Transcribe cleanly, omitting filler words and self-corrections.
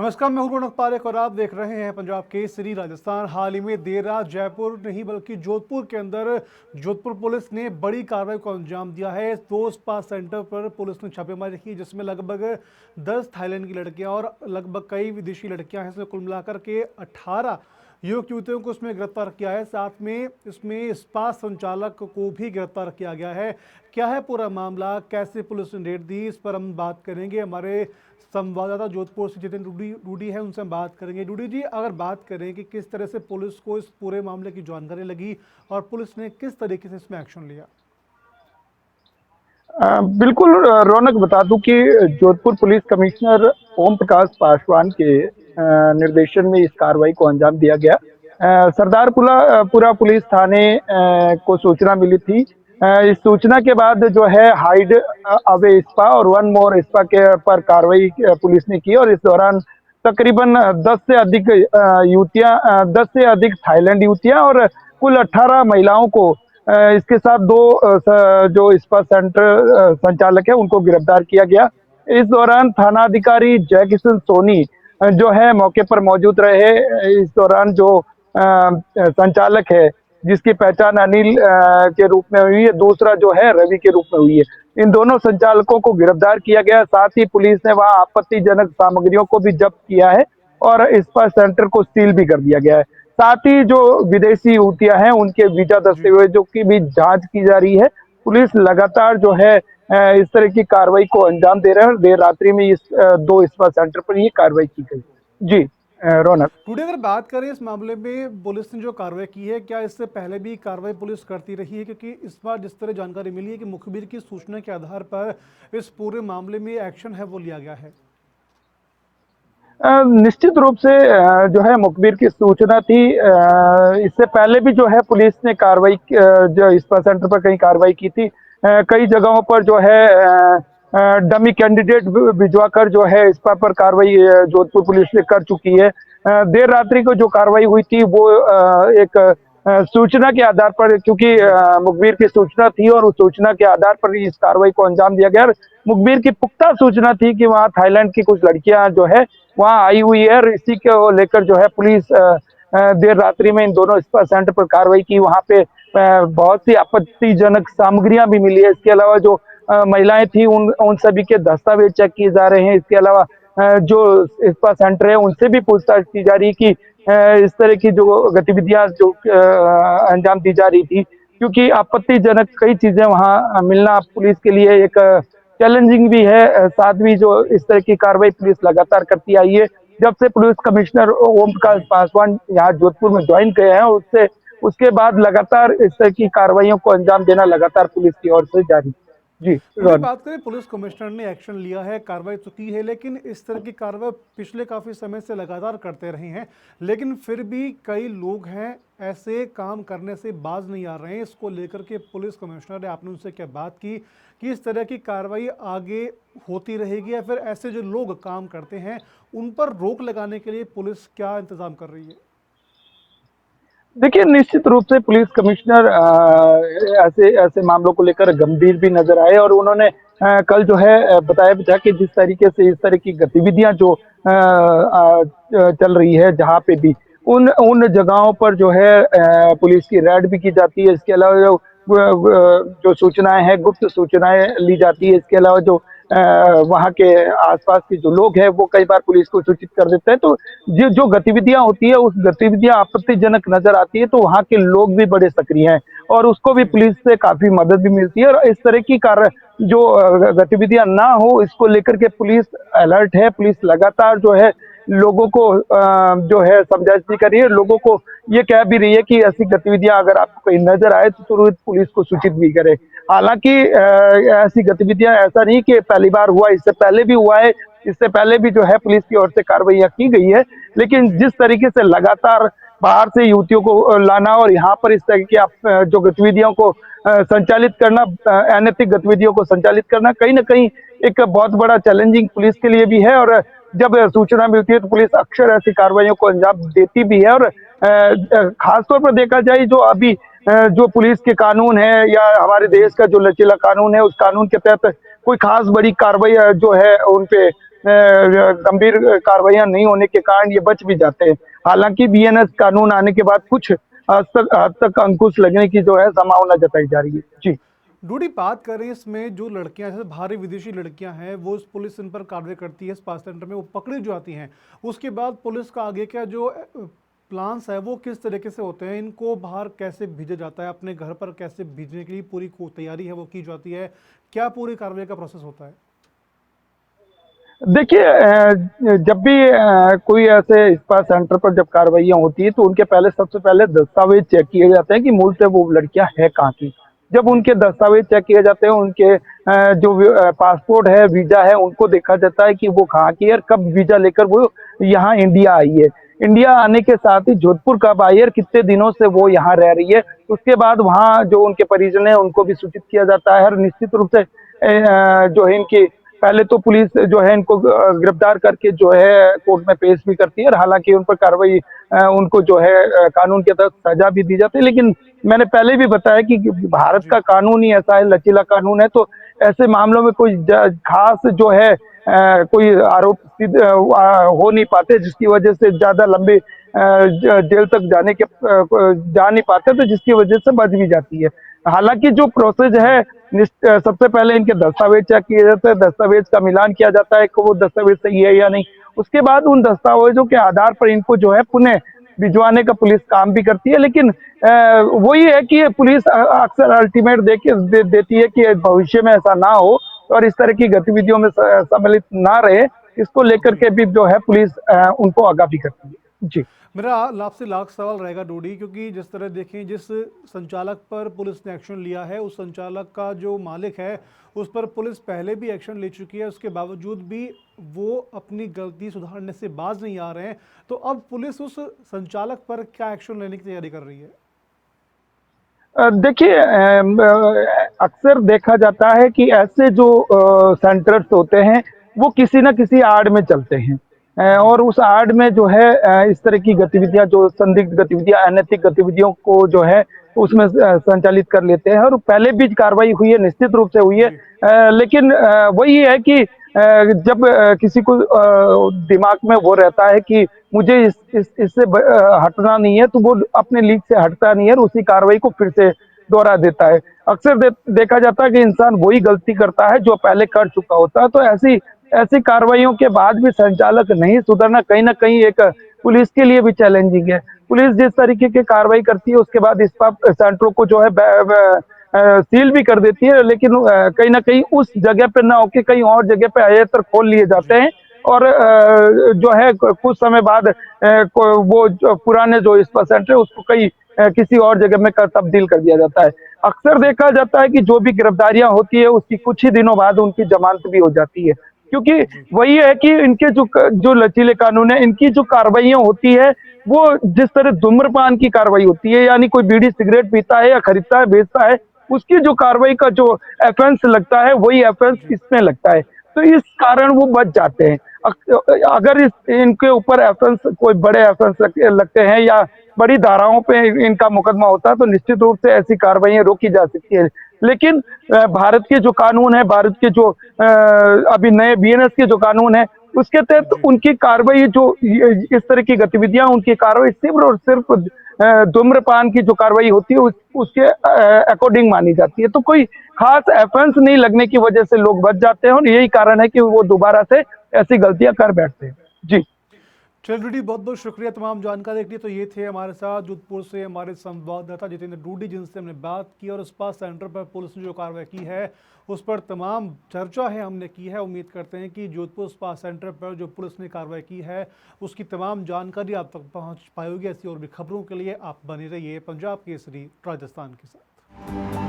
नमस्कार, मैं हूं रौनक पारेख और आप देख रहे हैं पंजाब केसरी राजस्थान। हाल ही में देर रात जयपुर नहीं बल्कि जोधपुर के अंदर जोधपुर पुलिस ने बड़ी कार्रवाई को अंजाम दिया है। 2 स्पा सेंटर पर पुलिस ने छापेमारी की जिसमें लगभग 10 थाईलैंड की लड़कियां और लगभग कई विदेशी लड़कियां हैं। इसमें कुल मिलाकर के 18 युवक युवतियों को इसमें गिरफ्तार किया है। साथ में इसमें स्पा संचालक को भी गिरफ्तार किया गया है। क्या है पूरा मामला, कैसे पुलिस ने रेड दी, इस पर हम बात करेंगे। हमारे संवाददाता जोधपुर से जितेंद्र रूडी है, उनसे हम बात करेंगे। रूडी जी, अगर बात करें कि किस तरह से पुलिस को इस पूरे मामले की जानकारी लगी और पुलिस ने किस तरीके से इसमें एक्शन लिया। बिल्कुल रौनक, बता दूं कि जोधपुर पुलिस कमिश्नर ओम प्रकाश पासवान के निर्देशन में इस कार्रवाई को अंजाम दिया गया। सरदारपुरा पुलिस थाने को सूचना मिली थी। इस सूचना के बाद जो है हाइड अवे स्पा और वन मोर स्पा के पर कार्रवाई पुलिस ने की और इस दौरान तकरीबन 10 से अधिक युवतियां 10 से अधिक थाईलैंड युवतियां और कुल 18 महिलाओं को इसके साथ दो जो स्पा सेंटर संचालक है उनको गिरफ्तार किया गया। इस दौरान थानाधिकारी जय किशन सोनी जो है मौके पर मौजूद रहे। इस दौरान जो संचालक है जिसकी पहचान अनिल के रूप में हुई है, दूसरा जो है रवि के रूप में हुई है, इन दोनों संचालकों को गिरफ्तार किया गया। साथ ही पुलिस ने वहां आपत्तिजनक सामग्रियों को भी जब्त किया है और स्पा सेंटर को सील भी कर दिया गया है। साथ ही जो विदेशी युवतियां हैं उनके वीजा जी, दस्तावेजों की भी जांच की जा रही है। पुलिस लगातार जो है इस तरह की कार्रवाई को अंजाम दे रहे हैं। देर रात्रि में इस 2 स्पा सेंटर पर ये कार्रवाई की गई। जी रौनक। रूडी, अगर बात करें इस मामले में पुलिस ने जो कार्रवाई की है, क्या इससे पहले भी कार्रवाई पुलिस करती रही है? क्योंकि इस बार जिस तरह जानकारी मिली है कि मुखबिर की सूचना के आधार पर इस पूरे मामले में एक्शन है वो लिया गया है। निश्चित रूप से जो है मुखबिर की सूचना थी। इससे पहले भी जो है पुलिस ने कार्रवाई जो स्पा सेंटर पर कई कार्रवाई की थी। कई जगहों पर जो है डमी कैंडिडेट भिजवा कर जो है स्पा पर कार्रवाई जोधपुर पुलिस ने कर चुकी है। देर रात्रि को जो कार्रवाई हुई थी वो एक सूचना के आधार पर, क्योंकि मुखबिर की सूचना थी और उस सूचना के आधार पर इस कार्रवाई को अंजाम दिया गया। मुखबिर की पुख्ता सूचना थी कि वहाँ थाईलैंड की कुछ लड़कियां जो है वहाँ आई हुई है और इसी को लेकर जो है पुलिस देर रात्रि में इन दोनों स्पा सेंटर पर कार्रवाई की। वहाँ पे बहुत सी आपत्तिजनक सामग्रियां भी मिली है। इसके अलावा जो महिलाएं थी उन सभी के दस्तावेज चेक किए जा रहे हैं। इसके अलावा जो स्पा सेंटर है उनसे भी पूछताछ की जा रही है कि इस तरह की जो गतिविधियां जो अंजाम दी जा रही थी, क्योंकि आपत्तिजनक कई चीजें वहां मिलना पुलिस के लिए एक चैलेंजिंग भी है। साथ भी जो इस तरह की कार्रवाई पुलिस लगातार करती आई है। जब से पुलिस कमिश्नर ओम प्रकाश पासवान यहाँ जोधपुर में ज्वाइन किए हैं उससे उसके बाद लगातार इस तरह की कार्रवाइयों को अंजाम देना लगातार पुलिस की ओर से जारी। जी थोड़ी रोहन। बात करें, पुलिस कमिश्नर ने एक्शन लिया है, कार्रवाई तो की है, लेकिन इस तरह की कार्रवाई पिछले काफ़ी समय से लगातार करते रहे हैं, लेकिन फिर भी कई लोग हैं ऐसे काम करने से बाज नहीं आ रहे हैं। इसको लेकर के पुलिस कमिश्नर ने, आपने उनसे क्या बात की कि इस तरह की कार्रवाई आगे होती रहेगी या फिर ऐसे जो लोग काम करते हैं उन पर रोक लगाने के लिए पुलिस क्या इंतजाम कर रही है? देखिए, निश्चित रूप से पुलिस कमिश्नर ऐसे ऐसे मामलों को लेकर गंभीर भी नजर आए और उन्होंने कल जो है बताया भी था कि जिस तरीके से इस तरह की गतिविधियां जो चल रही है जहां पे भी उन उन जगहों पर जो है पुलिस की रेड भी की जाती है। इसके अलावा जो सूचनाएं हैं, गुप्त सूचनाएं ली जाती है। इसके अलावा जो वहाँ के आसपास के जो लोग हैं वो कई बार पुलिस को सूचित कर देते हैं। तो जो जो गतिविधियां होती है उस गतिविधियां आपत्तिजनक नजर आती है तो वहाँ के लोग भी बड़े सक्रिय हैं और उसको भी जी, पुलिस से काफी मदद भी मिलती है। और इस तरह की कार्य जो गतिविधियां ना हो इसको लेकर के पुलिस अलर्ट है। पुलिस लगातार जो है लोगों को जो है समझाइश भी कर रही है, लोगों को ये कह भी रही है कि ऐसी गतिविधियां अगर आपको कहीं नजर आए तो तुरंत पुलिस को सूचित भी करे। हालांकि ऐसी गतिविधियां ऐसा नहीं कि पहली बार हुआ, इससे पहले भी हुआ है। इससे पहले भी जो है पुलिस की ओर से कार्रवाइयां की गई है, लेकिन जी, जिस तरीके से लगातार बाहर से युवतियों को लाना और यहाँ पर इस तरह की जो गतिविधियों को संचालित करना, अनैतिक गतिविधियों को संचालित करना कहीं ना कहीं एक बहुत बड़ा चैलेंजिंग पुलिस के लिए भी है। और जब सूचना मिलती है तो पुलिस अक्सर ऐसी कार्रवाइयों को अंजाम देती भी है। और खासतौर पर देखा जाए जो अभी जो पुलिस के कानून है या हमारे जी, देश का जो लचीला कानून है उस कानून के तहत कोई खास बड़ी कार्रवाई जो है उन पे गंभीर कार्रवाइयां नहीं होने के कारण ये बच भी जाते हैं। हालांकि बीएनएस कानून आने के बाद कुछ हद तक अंकुश लगने की जो है संभावना जताई जा रही है। जी। डूडी, बात करें इसमें जो लड़कियां जैसे भारी विदेशी लड़कियां हैं, वो पुलिस इन पर कार्रवाई करती है स्पा सेंटर में, वो पकड़ी जो आती हैं, उसके बाद पुलिस का आगे का जो प्लान्स है वो किस तरीके से होते हैं? इनको बाहर कैसे भेजा जाता है, अपने घर पर कैसे भेजने के लिए पूरी तैयारी है वो की जाती है? क्या पूरी कार्रवाई का प्रोसेस होता है? देखिए, जब भी कोई ऐसे स्पा सेंटर पर जब कार्रवाइयाँ होती है तो उनके पहले सबसे पहले दस्तावेज चेक किए जाते हैं कि मूलतः वो लड़कियां है कहाँ की। जब जी। उनके दस्तावेज चेक किए जाते हैं, उनके जो पासपोर्ट है, वीजा है, उनको देखा जाता है कि वो कहाँ की है और कब वीजा लेकर वो यहाँ इंडिया आई है। इंडिया आने के साथ ही जोधपुर कब आई है और कितने दिनों से वो यहाँ रह रही है। उसके बाद वहाँ जो उनके परिजन है उनको भी सूचित किया जाता है और निश्चित रूप से जो है इनकी पहले तो पुलिस जो है इनको गिरफ्तार करके जो है कोर्ट में पेश भी करती है और हालांकि उन पर कार्रवाई उनको जो है कानून के तहत सजा भी दी जाती है। लेकिन मैंने पहले भी बताया कि भारत जी। का कानून ही ऐसा है, लचीला कानून है, तो ऐसे मामलों में कोई खास जो है कोई आरोप हो नहीं पाते, जिसकी वजह से ज्यादा लंबे जेल तक जा नहीं पाते, तो जिसकी वजह से बच भी जाती है। हालांकि जो प्रोसेस जी। है, सबसे पहले इनके दस्तावेज चेक किए जाते हैं, दस्तावेज का मिलान किया जाता है कि वो दस्तावेज सही है या नहीं। उसके बाद उन दस्तावेजों के आधार पर इनको जो है पुनः भिजवाने का पुलिस काम भी करती है। लेकिन वही है कि पुलिस अक्सर अल्टीमेट देती है कि भविष्य में ऐसा ना हो और इस तरह की गतिविधियों में सम्मिलित ना रहे। इसको लेकर जी। के भी जो है पुलिस उनको आगाह भी करती है। जी। मेरा आपसे लास्ट सवाल रहेगा डोडी, क्योंकि जिस तरह देखें, जिस संचालक पर पुलिस ने एक्शन लिया है, उस संचालक का जो मालिक है उस पर पुलिस पहले भी एक्शन ले चुकी है, उसके बावजूद भी वो अपनी गलती सुधारने से बाज नहीं आ रहे हैं। तो अब पुलिस उस संचालक पर क्या एक्शन लेने की तैयारी कर रही है? देखिए, अक्सर देखा जाता है कि ऐसे जो सेंटर्स होते हैं वो किसी न किसी आड़ में चलते हैं। जी। और उस आड़ में जो है इस तरह की गतिविधियां, जो संदिग्ध गतिविधियां, अनैतिक गतिविधियों को जो है उसमें संचालित कर लेते हैं और पहले भी कार्रवाई हुई है, निश्चित रूप से हुई है। जी। लेकिन वही है कि जब किसी को दिमाग में वो रहता है कि मुझे इससे हटना नहीं है, तो वो अपने लीक से हटता नहीं है और उसी कार्रवाई को फिर से दोहरा देता है। अक्सर देखा जाता है कि इंसान वही गलती करता है जो पहले कर चुका होता है। तो ऐसी ऐसी कार्रवाइयों के बाद भी संचालक नहीं सुधरना कहीं न कहीं एक पुलिस के लिए भी चैलेंजिंग है। पुलिस जिस तरीके की कार्रवाई करती है उसके बाद इस्पा सेंटरों को जो है सील भी कर देती है, लेकिन कहीं न कहीं उस जगह पे ना होके कहीं और जगह पे अयत्र खोल लिए जाते जी। हैं और जो है कुछ समय बाद वो जो पुराने जो इस्पा सेंटर है उसको कहीं किसी और जगह में तब्दील कर दिया जाता है। अक्सर जी। देखा जाता है कि जो भी गिरफ्तारियां होती है उसकी कुछ ही दिनों बाद उनकी जमानत भी हो जाती है, क्योंकि जी। वही है कि इनके जो लचीले कानून है, इनकी जो कार्रवाइयां होती है वो जिस तरह धूम्रपान की कार्रवाई होती है, यानी कोई बीड़ी सिगरेट पीता है या खरीदता है, बेचता है, उसकी जो कार्रवाई का जो ऑफेंस लगता है वही ऑफेंस जी। इसमें लगता है। तो इस कारण वो बच जाते हैं। अगर इनके ऊपर ऑफेंस कोई बड़े ऑफेंस लगते हैं या बड़ी धाराओं पे इनका मुकदमा होता है तो निश्चित रूप से ऐसी कार्रवाइयां रोकी जा सकती है। लेकिन भारत के जो कानून है, भारत के जो अभी नए बीएनएस के जो कानून है, उसके तहत जी। उनकी कार्रवाई जो इस तरह की गतिविधियां, उनकी कार्रवाई सिर्फ और सिर्फ धूम्रपान की जो कार्रवाई होती है उसके अकॉर्डिंग मानी जाती है। तो कोई खास ऑफेंस नहीं लगने की वजह से लोग बच जाते हैं और यही कारण है कि वो दोबारा से ऐसी गलतियां कर बैठते हैं। जी। चल डूडी, बहुत बहुत शुक्रिया तमाम जानकारी के लिए। तो ये थे हमारे साथ जोधपुर से हमारे संवाददाता जितेंद्र डूडी, जिनसे हमने बात की और स्पा सेंटर पर पुलिस ने जो कार्रवाई की है उस पर तमाम चर्चा है हमने की है। उम्मीद करते हैं कि जोधपुर स्पा सेंटर पर जो पुलिस ने कार्रवाई की है उसकी तमाम जानकारी आप तक पहुँच पाएगी। ऐसी और भी खबरों के लिए आप बने रहिए पंजाब केसरी राजस्थान के साथ।